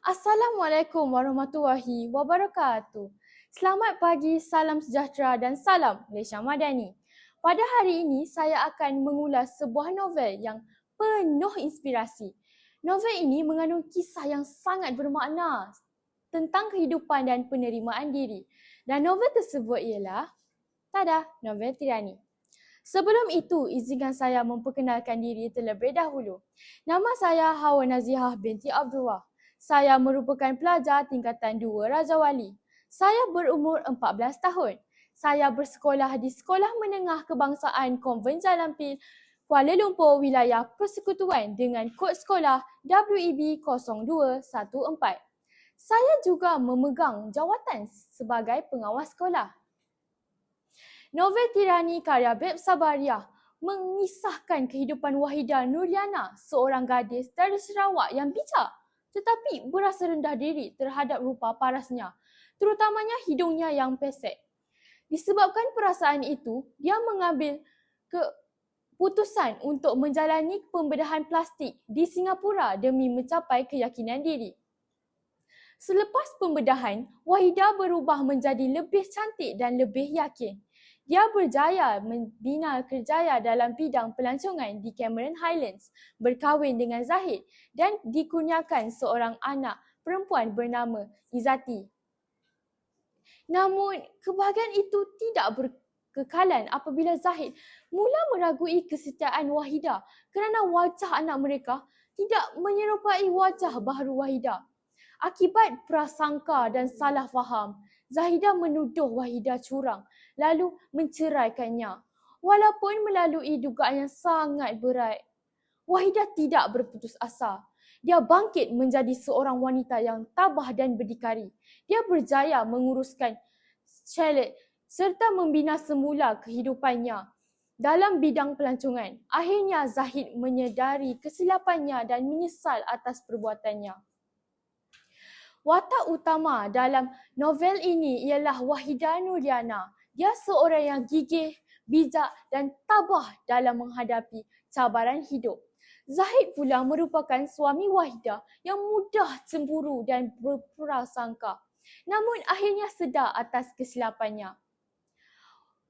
Assalamualaikum warahmatullahi wabarakatuh. Selamat pagi, salam sejahtera dan salam Malaysia Madani. Pada hari ini, saya akan mengulas sebuah novel yang penuh inspirasi. Novel ini mengandung kisah yang sangat bermakna tentang kehidupan dan penerimaan diri. Dan novel tersebut ialah, novel Tirani. Sebelum itu, izinkan saya memperkenalkan diri terlebih dahulu. Nama saya Hawa Nazihah binti Abdullah. Saya merupakan pelajar tingkatan 2 Raja Wali. Saya berumur 14 tahun. Saya bersekolah di Sekolah Menengah Kebangsaan Konvent Jalan Pil, Kuala Lumpur, Wilayah Persekutuan dengan kod sekolah WEB 0214. Saya juga memegang jawatan sebagai pengawas sekolah. Novel Tirani karya Beb Sabariah mengisahkan kehidupan Wahidah Nuriana, seorang gadis dari Sarawak yang bijak tetapi berasa rendah diri terhadap rupa parasnya, terutamanya hidungnya yang pesek. Disebabkan perasaan itu, dia mengambil keputusan untuk menjalani pembedahan plastik di Singapura demi mencapai keyakinan diri. Selepas pembedahan, Wahidah berubah menjadi lebih cantik dan lebih yakin. Dia berjaya membina kerjaya dalam bidang pelancongan di Cameron Highlands, berkahwin dengan Zahid dan dikurniakan seorang anak perempuan bernama Izzati. Namun, kebahagiaan itu tidak berkekalan apabila Zahid mula meragui kesetiaan Wahidah kerana wajah anak mereka tidak menyerupai wajah baharu Wahidah. Akibat prasangka dan salah faham, Zahidah menuduh Wahidah curang lalu menceraikannya. Walaupun melalui dugaan yang sangat berat, Wahidah tidak berputus asa. Dia bangkit menjadi seorang wanita yang tabah dan berdikari. Dia berjaya menguruskan chalet serta membina semula kehidupannya dalam bidang pelancongan. Akhirnya Zahid menyedari kesilapannya dan menyesal atas perbuatannya. Watak utama dalam novel ini ialah Wahidah Nuriana. Dia seorang yang gigih, bijak dan tabah dalam menghadapi cabaran hidup. Zahid pula merupakan suami Wahidah yang mudah cemburu dan berprasangka. Namun akhirnya sedar atas kesilapannya.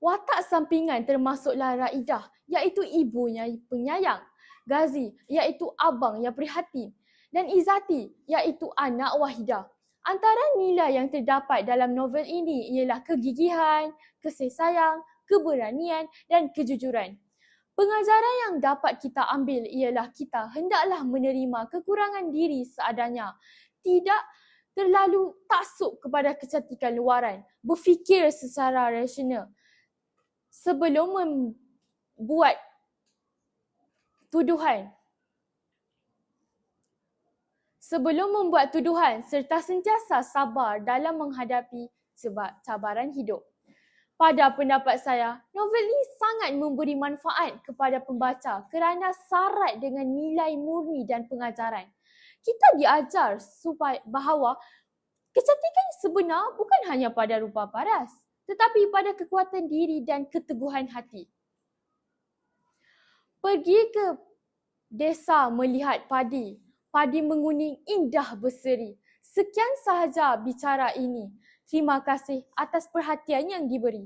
Watak sampingan termasuklah Raidah, iaitu ibunya penyayang, Ghazi, iaitu abang yang prihatin, dan Izzati, iaitu anak Wahidah. Antara nilai yang terdapat dalam novel ini ialah kegigihan, kasih sayang, keberanian dan kejujuran. Pengajaran yang dapat kita ambil ialah kita hendaklah menerima kekurangan diri seadanya. Tidak terlalu taksub kepada kecantikan luaran. Berfikir secara rasional sebelum membuat tuduhan. Serta sentiasa sabar dalam menghadapi cabaran hidup. Pada pendapat saya, novel ini sangat memberi manfaat kepada pembaca kerana syarat dengan nilai murni dan pengajaran. Kita diajar bahawa kecantikan sebenar bukan hanya pada rupa paras, tetapi pada kekuatan diri dan keteguhan hati. Pergi ke desa melihat padi menguning indah berseri. Sekian sahaja bicara ini. Terima kasih atas perhatian yang diberi.